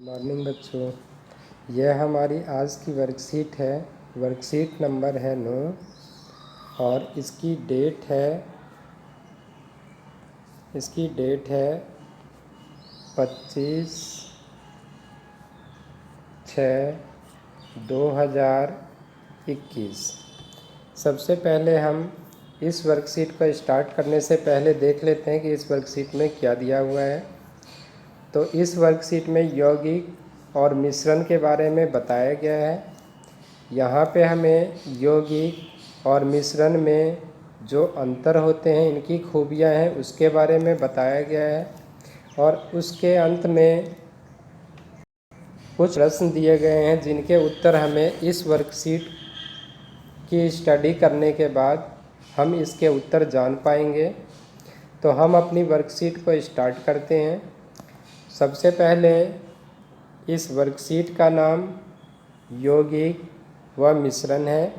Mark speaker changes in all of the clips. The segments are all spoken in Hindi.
Speaker 1: मॉर्निंग बच्चों, यह हमारी आज की वर्कशीट है। वर्कशीट नंबर है 9 और इसकी डेट है 25/6/2021। सबसे पहले हम इस वर्कशीट को स्टार्ट करने से पहले देख लेते हैं कि इस वर्कशीट में क्या दिया हुआ है। तो इस वर्कशीट में यौगिक और मिश्रण के बारे में बताया गया है। यहाँ पे हमें यौगिक और मिश्रण में जो अंतर होते हैं, इनकी खूबियाँ हैं, उसके बारे में बताया गया है। और उसके अंत में कुछ प्रश्न दिए गए हैं जिनके उत्तर हमें इस वर्कशीट की स्टडी करने के बाद हम इसके उत्तर जान पाएंगे। तो हम अपनी वर्कशीट को स्टार्ट करते हैं। सबसे पहले इस वर्कशीट का नाम यौगिक व मिश्रण है।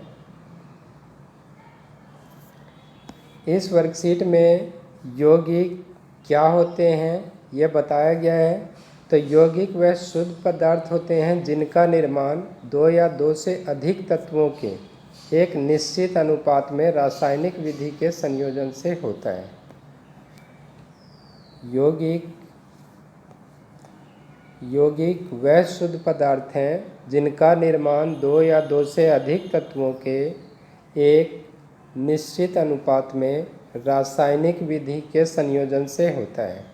Speaker 1: इस वर्कशीट में यौगिक क्या होते हैं यह बताया गया है। तो यौगिक वह शुद्ध पदार्थ होते हैं जिनका निर्माण दो या दो से अधिक तत्वों के एक निश्चित अनुपात में रासायनिक विधि के संयोजन से होता है। यौगिक वह शुद्ध पदार्थ हैं जिनका निर्माण दो या दो से अधिक तत्वों के एक निश्चित अनुपात में रासायनिक विधि के संयोजन से होता है।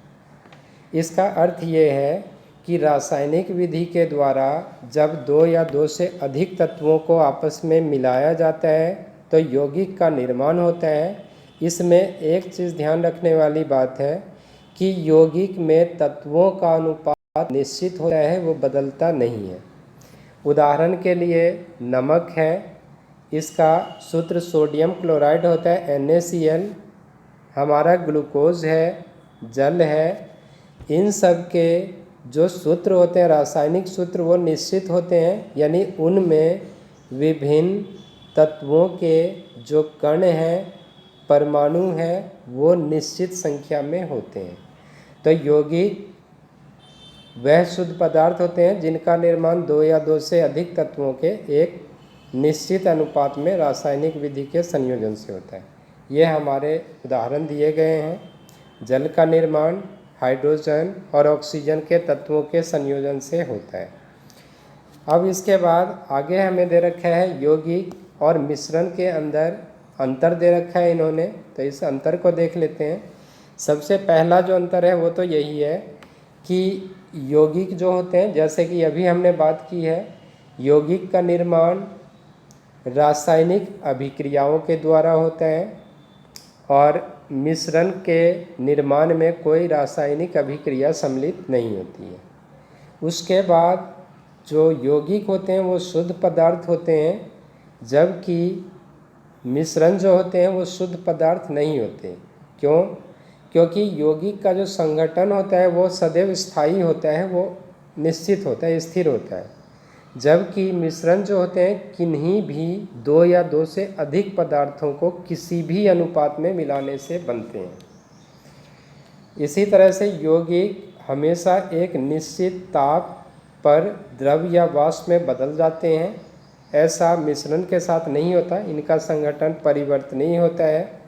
Speaker 1: इसका अर्थ ये है कि रासायनिक विधि के द्वारा जब दो या दो से अधिक तत्वों को आपस में मिलाया जाता है तो यौगिक का निर्माण होता है। इसमें एक चीज़ ध्यान रखने वाली बात है कि यौगिक में तत्वों का अनुपात निश्चित होता है, वो बदलता नहीं है। उदाहरण के लिए नमक है, इसका सूत्र सोडियम क्लोराइड होता है NaCl। हमारा ग्लूकोज है, जल है। इन सब के जो सूत्र होते हैं, रासायनिक सूत्र, वो निश्चित होते हैं, यानी उनमें विभिन्न तत्वों के जो कण हैं, परमाणु हैं, वो निश्चित संख्या में होते हैं। तो यौगिक वह शुद्ध पदार्थ होते हैं जिनका निर्माण दो या दो से अधिक तत्वों के एक निश्चित अनुपात में रासायनिक विधि के संयोजन से होता है। ये हमारे उदाहरण दिए गए हैं। जल का निर्माण हाइड्रोजन और ऑक्सीजन के तत्वों के संयोजन से होता है। अब इसके बाद आगे हमें दे रखा है यौगिक और मिश्रण के अंदर अंतर दे रखा है इन्होंने। तो इस अंतर को देख लेते हैं। सबसे पहला जो अंतर है वो तो यही है कि यौगिक जो होते हैं, जैसे कि अभी हमने बात की है, यौगिक का निर्माण रासायनिक अभिक्रियाओं के द्वारा होता है और मिश्रण के निर्माण में कोई रासायनिक अभिक्रिया सम्मिलित नहीं होती है। उसके बाद जो यौगिक होते हैं वो शुद्ध पदार्थ होते हैं, जबकि मिश्रण जो होते हैं वो शुद्ध पदार्थ नहीं होते। क्यों? क्योंकि यौगिक का जो संगठन होता है वो सदैव स्थायी होता है, वो निश्चित होता है, स्थिर होता है। जबकि मिश्रण जो होते हैं किन्हीं भी दो या दो से अधिक पदार्थों को किसी भी अनुपात में मिलाने से बनते हैं। इसी तरह से यौगिक हमेशा एक निश्चित ताप पर द्रव या वाष्प में बदल जाते हैं। ऐसा मिश्रण के साथ नहीं होता, इनका संगठन परिवर्तनीय होता है।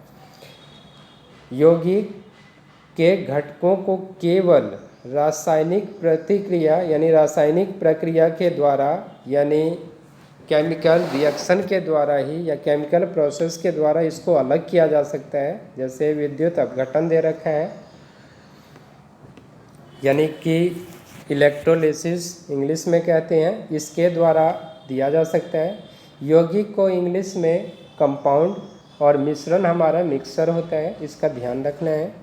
Speaker 1: यौगिक के घटकों को केवल रासायनिक प्रतिक्रिया यानी रासायनिक प्रक्रिया के द्वारा, यानी केमिकल रिएक्शन के द्वारा ही या केमिकल प्रोसेस के द्वारा इसको अलग किया जा सकता है। जैसे विद्युत अपघटन दे रखा है, यानी कि इलेक्ट्रोलिसिस इंग्लिश में कहते हैं, इसके द्वारा दिया जा सकता है। यौगिक को इंग्लिश में कंपाउंड और मिश्रण हमारा मिक्सर होता है, इसका ध्यान रखना है।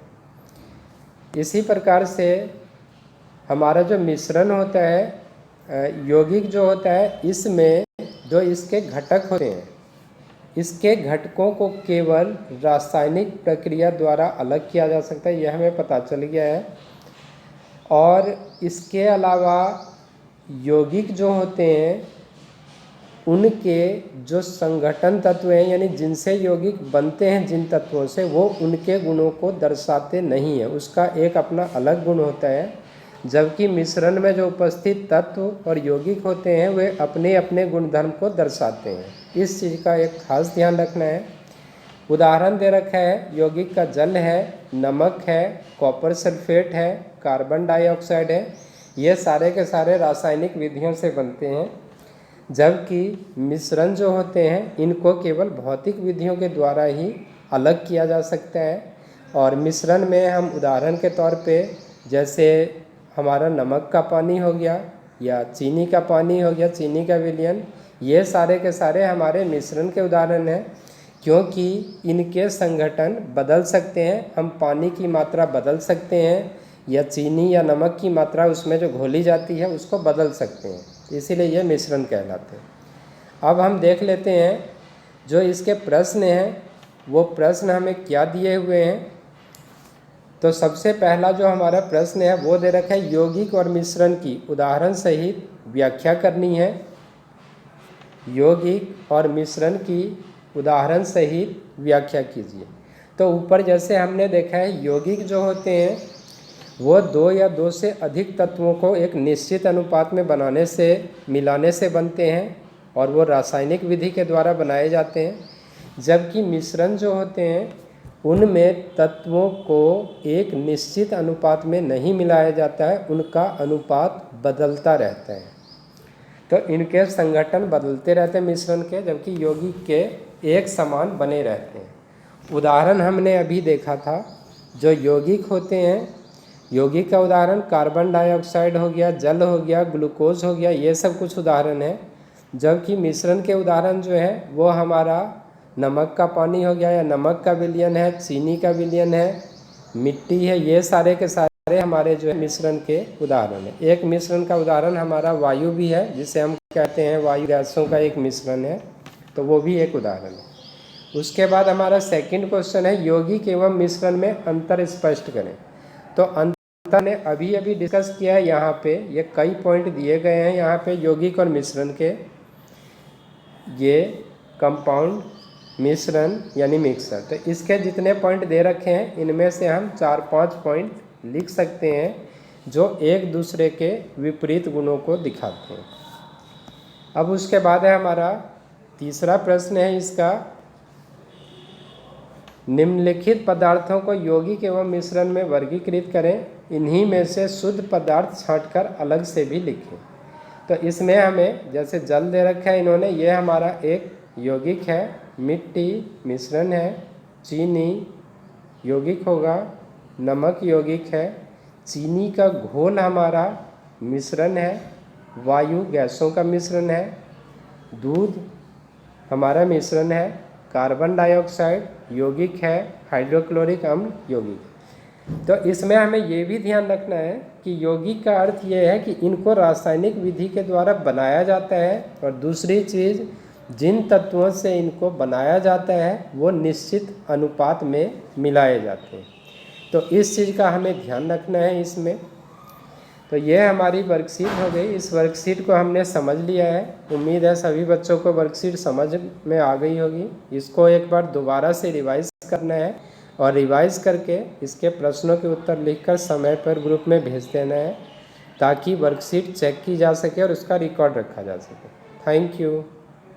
Speaker 1: इसी प्रकार से हमारा जो मिश्रण होता है, यौगिक जो होता है, इसमें जो इसके घटक होते हैं, इसके घटकों को केवल रासायनिक प्रक्रिया द्वारा अलग किया जा सकता है, यह हमें पता चल गया है। और इसके अलावा यौगिक जो होते हैं उनके जो संगठन तत्व हैं, यानी जिनसे यौगिक बनते हैं जिन तत्वों से, वो उनके गुणों को दर्शाते नहीं हैं। उसका एक अपना अलग गुण होता है। जबकि मिश्रण में जो उपस्थित तत्व और यौगिक होते हैं वे अपने अपने गुणधर्म को दर्शाते हैं। इस चीज़ का एक खास ध्यान रखना है। उदाहरण दे रखा है, यौगिक का जल है, नमक है, कॉपर सल्फेट है, कार्बन डाइऑक्साइड है। ये सारे के सारे रासायनिक विधियों से बनते हैं, जबकि मिश्रण जो होते हैं इनको केवल भौतिक विधियों के द्वारा ही अलग किया जा सकता है। और मिश्रण में हम उदाहरण के तौर पे जैसे हमारा नमक का पानी हो गया या चीनी का पानी हो गया, चीनी का विलयन, ये सारे के सारे हमारे मिश्रण के उदाहरण हैं, क्योंकि इनके संघटन बदल सकते हैं। हम पानी की मात्रा बदल सकते हैं या चीनी या नमक की मात्रा उसमें जो घोली जाती है उसको बदल सकते हैं, इसीलिए ये मिश्रण कहलाते हैं। अब हम देख लेते हैं जो इसके प्रश्न हैं वो प्रश्न हमें क्या दिए हुए हैं। तो सबसे पहला जो हमारा प्रश्न है वो दे रखा है, यौगिक और मिश्रण की उदाहरण सहित व्याख्या करनी है। यौगिक और मिश्रण की उदाहरण सहित व्याख्या कीजिए। तो ऊपर जैसे हमने देखा है, यौगिक जो होते हैं वो 2 या 2 से अधिक तत्वों को एक निश्चित अनुपात में बनाने से मिलाने से बनते हैं और वो रासायनिक विधि के द्वारा बनाए जाते हैं। जबकि मिश्रण जो होते हैं उनमें तत्वों को एक निश्चित अनुपात में नहीं मिलाया जाता है, उनका अनुपात बदलता रहता है। तो इनके संगठन बदलते रहते हैं मिश्रण के, जबकि यौगिक के एक समान बने रहते हैं। उदाहरण हमने अभी देखा था, जो यौगिक होते हैं, यौगिक का उदाहरण कार्बन डाइऑक्साइड हो गया, जल हो गया, ग्लूकोज हो गया, ये सब कुछ उदाहरण है। जबकि मिश्रण के उदाहरण जो है वो हमारा नमक का पानी हो गया या नमक का विलयन है, चीनी का विलयन है, मिट्टी है, ये सारे के सारे हमारे जो है मिश्रण के उदाहरण है। एक मिश्रण का उदाहरण हमारा वायु भी है, जिसे हम कहते हैं वायु गैसों का एक मिश्रण है, तो वो भी एक उदाहरण है। उसके बाद हमारा सेकंड क्वेश्चन है, यौगिक एवं मिश्रण में अंतर स्पष्ट करें। तो अंतर ने अभी अभी डिस्कस किया है, यहाँ पे ये कई पॉइंट दिए गए हैं यहाँ पे यौगिक और मिश्रण के। ये कंपाउंड, मिश्रण यानी मिक्सर, तो इसके जितने पॉइंट दे रखे हैं इनमें से हम 4-5 पॉइंट लिख सकते हैं जो एक दूसरे के विपरीत गुणों को दिखाते हैं। अब उसके बाद है हमारा तीसरा प्रश्न है इसका, निम्नलिखित पदार्थों को यौगिक एवं मिश्रण में वर्गीकृत करें, इन्हीं में से शुद्ध पदार्थ छांटकर अलग से भी लिखें। तो इसमें हमें जैसे जल दे रखा है इन्होंने, ये हमारा एक यौगिक है, मिट्टी मिश्रण है, चीनी यौगिक होगा, नमक यौगिक है, चीनी का घोल हमारा मिश्रण है, वायु गैसों का मिश्रण है, दूध हमारा मिश्रण है, कार्बन डाइऑक्साइड यौगिक है, हाइड्रोक्लोरिक अम्ल यौगिक। तो इसमें हमें ये भी ध्यान रखना है कि यौगिक का अर्थ ये है कि इनको रासायनिक विधि के द्वारा बनाया जाता है, और दूसरी चीज़ जिन तत्वों से इनको बनाया जाता है वो निश्चित अनुपात में मिलाए जाते हैं। तो इस चीज़ का हमें ध्यान रखना है इसमें। तो ये हमारी वर्कशीट हो गई। इस वर्कशीट को हमने समझ लिया है, उम्मीद है सभी बच्चों को वर्कशीट समझ में आ गई होगी। इसको एक बार दोबारा से रिवाइज करना है और रिवाइज करके इसके प्रश्नों के उत्तर लिखकर समय पर ग्रुप में भेज देना है, ताकि वर्कशीट चेक की जा सके और उसका रिकॉर्ड रखा जा सके। Thank you.